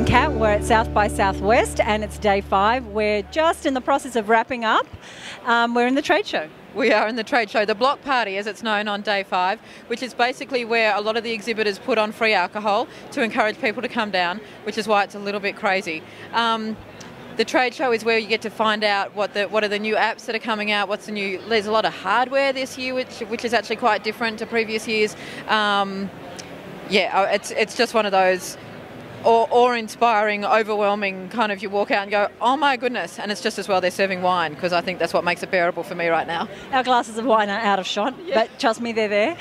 and Kat, we're at South by Southwest and it's day 5. We're just in the process of wrapping up. We're in the trade show. We are in the trade show, the block party as it's known on day 5, which is basically where a lot of the exhibitors put on free alcohol to encourage people to come down, which is why it's a little bit crazy. The trade show is where you get to find out what are the new apps that are coming out, what's the new. There's a lot of hardware this year, which is actually quite different to previous years. It's just one of those awe-inspiring, overwhelming kind of, you walk out and go, oh my goodness, and it's just as well they're serving wine, because I think that's what makes it bearable for me right now. Our glasses of wine are out of shot, but trust me, they're there.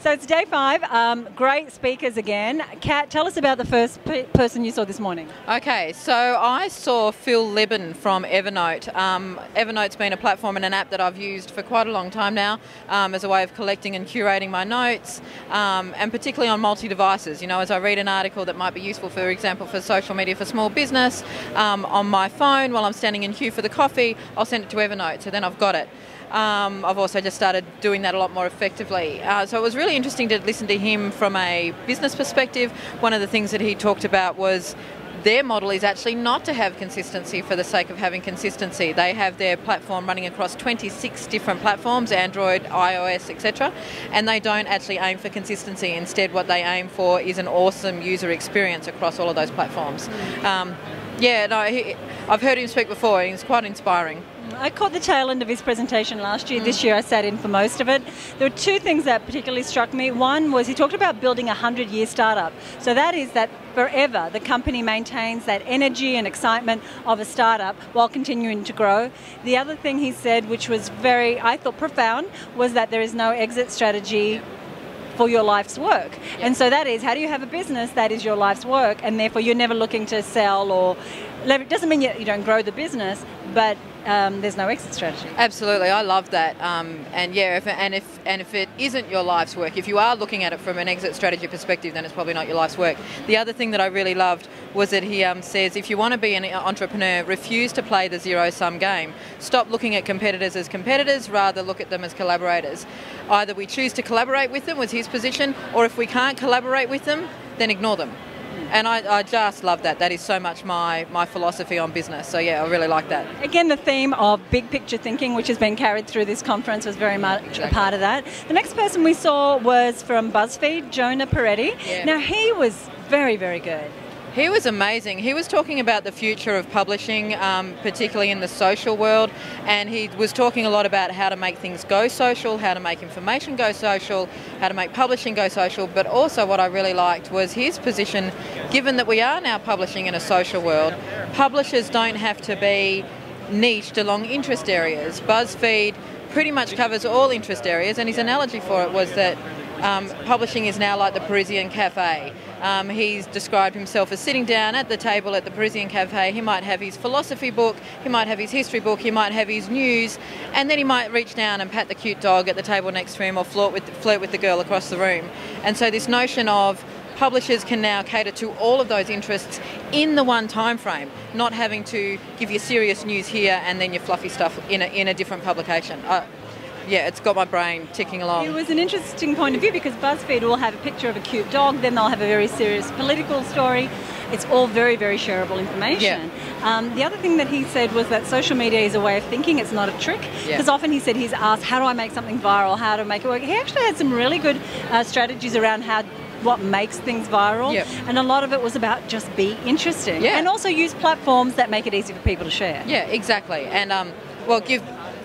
So it's day 5, great speakers again. Kat, tell us about the first person you saw this morning. Okay, so I saw Phil Libin from Evernote. Evernote's been a platform and an app that I've used for quite a long time now as a way of collecting and curating my notes, and particularly on multi-devices. You know, as I read an article that might be useful, for example, for social media for small business, on my phone while I'm standing in queue for the coffee, I'll send it to Evernote, so then I've got it. I've also just started doing that a lot more effectively. So it was really interesting to listen to him from a business perspective. One of the things that he talked about was their model is actually not to have consistency for the sake of having consistency. They have their platform running across 26 different platforms, Android, iOS, etc., and they don't actually aim for consistency. Instead, what they aim for is an awesome user experience across all of those platforms. I've heard him speak before, and it's quite inspiring. I caught the tail end of his presentation last year. This year I sat in for most of it. There were 2 things that particularly struck me. One was he talked about building a 100-year startup. So that is that forever the company maintains that energy and excitement of a startup while continuing to grow. The other thing he said, which was very, I thought, profound, was that there is no exit strategy for your life's work. And so that is, how do you have a business that is your life's work, and therefore you're never looking to sell or it doesn't mean you don't grow the business, but there's no exit strategy. Absolutely, I love that. If it isn't your life's work, if you are looking at it from an exit strategy perspective, then it's probably not your life's work. The other thing that I really loved was that he says, if you want to be an entrepreneur, refuse to play the zero-sum game. Stop looking at competitors as competitors, rather look at them as collaborators. Either we choose to collaborate with them, was his position, or if we can't collaborate with them, then ignore them. And I just love that. That is so much my philosophy on business. So yeah, I really like that. Again, the theme of big picture thinking, which has been carried through this conference, was very much a part of that. The next person we saw was from Buzzfeed, Jonah Perreti. Yeah. Now he was very, very good. He was amazing. He was talking about the future of publishing, particularly in the social world, and he was talking a lot about how to make things go social, how to make information go social, how to make publishing go social, but also what I really liked was his position, given that we are now publishing in a social world, publishers don't have to be niched along interest areas. Buzzfeed pretty much covers all interest areas, and his analogy for it was that publishing is now like the Parisian cafe. He's described himself as sitting down at the table at the Parisian cafe. He might have his philosophy book, he might have his history book, he might have his news, and then he might reach down and pat the cute dog at the table next to him, or flirt with the girl across the room. And so this notion of publishers can now cater to all of those interests in the one time frame, not having to give you serious news here and then your fluffy stuff in a different publication. Yeah, it's got my brain ticking along. It was an interesting point of view because BuzzFeed will have a picture of a cute dog, then they'll have a very serious political story. It's all very, very shareable information. Yeah. The other thing that he said was that social media is a way of thinking, it's not a trick. Because often he said he's asked, how do I make something viral, how to make it work? He actually had some really good strategies around what makes things viral, and a lot of it was about just be interesting, and also use platforms that make it easy for people to share. Yeah, exactly. And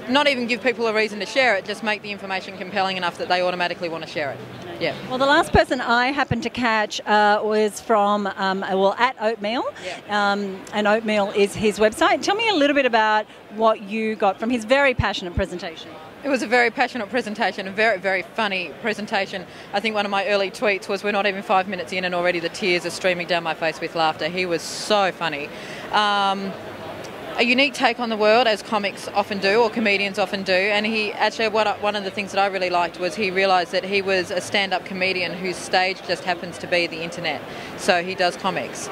not even give people a reason to share it, just make the information compelling enough that they automatically want to share it. Yeah. Well, the last person I happened to catch was from, at Oatmeal, and Oatmeal is his website. Tell me a little bit about what you got from his very passionate presentation. It was a very passionate presentation, a very, very funny presentation. I think one of my early tweets was, we're not even 5 minutes in and already the tears are streaming down my face with laughter. He was so funny. A unique take on the world, as comics often do, or comedians often do, and he actually, one of the things that I really liked was he realised that he was a stand-up comedian whose stage just happens to be the internet. So he does comics.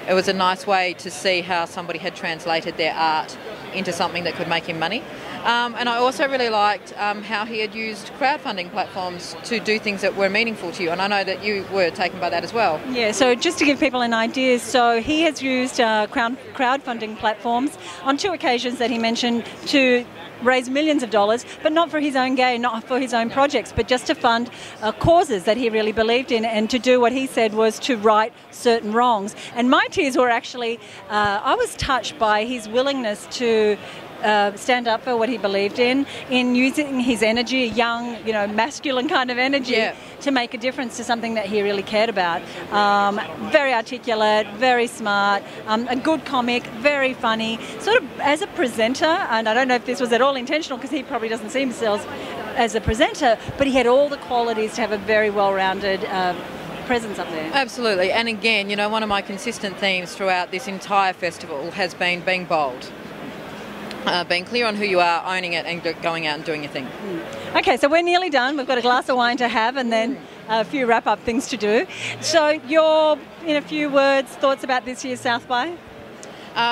It was a nice way to see how somebody had translated their art into something that could make him money. And I also really liked how he had used crowdfunding platforms to do things that were meaningful to you. And I know that you were taken by that as well. Yeah, so just to give people an idea, so he has used crowdfunding platforms on 2 occasions that he mentioned to raise millions of dollars, but not for his own gain, not for his own projects, but just to fund causes that he really believed in, and to do what he said was to right certain wrongs. And my tears were actually, I was touched by his willingness to stand up for what he believed in using his energy, a young, masculine kind of energy, to make a difference to something that he really cared about. Very articulate, very smart, a good comic, very funny. Sort of as a presenter, and I don't know if this was at all intentional because he probably doesn't see himself as a presenter, but he had all the qualities to have a very well-rounded presence up there. Absolutely. And again, one of my consistent themes throughout this entire festival has been being bold. Being clear on who you are, owning it, and going out and doing your thing. Okay, so we're nearly done. We've got a glass of wine to have and then a few wrap-up things to do. So in a few words, thoughts about this year's South by?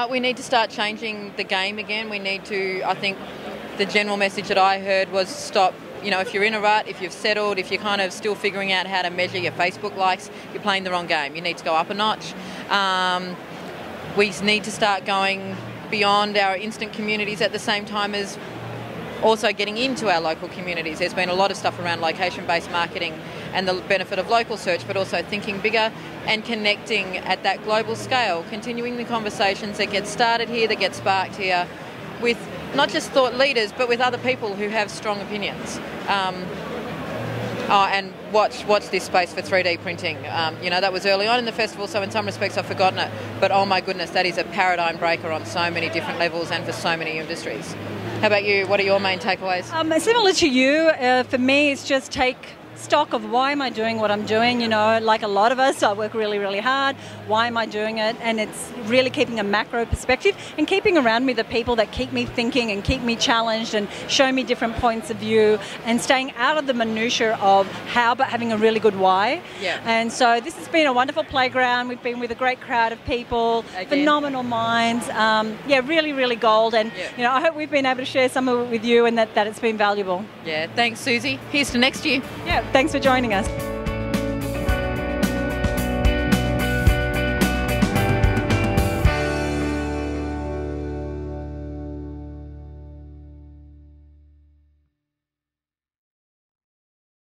We need to start changing the game again. We need to, I think, the general message that I heard was stop. If you're in a rut, if you've settled, if you're kind of still figuring out how to measure your Facebook likes, you're playing the wrong game. You need to go up a notch. We need to start going beyond our instant communities at the same time as also getting into our local communities. There's been a lot of stuff around location-based marketing and the benefit of local search, but also thinking bigger and connecting at that global scale, continuing the conversations that get started here, that get sparked here, with not just thought leaders, but with other people who have strong opinions. And watch this space for 3D printing. That was early on in the festival, so in some respects I've forgotten it. But oh my goodness, that is a paradigm breaker on so many different levels and for so many industries. How about you? What are your main takeaways? Similar to you, for me it's just take stock of why am I doing what I'm doing. Like a lot of us, I work really, really hard. Why am I doing it? And it's really keeping a macro perspective and keeping around me the people that keep me thinking and keep me challenged and show me different points of view, and staying out of the minutiae of how, but having a really good why. Yeah. And so this has been a wonderful playground. We've been with a great crowd of people, phenomenal minds. Really, really gold. And I hope we've been able to share some of it with you, and that it's been valuable. Yeah, thanks Susie. Here's to next year. Yeah, thanks for joining us.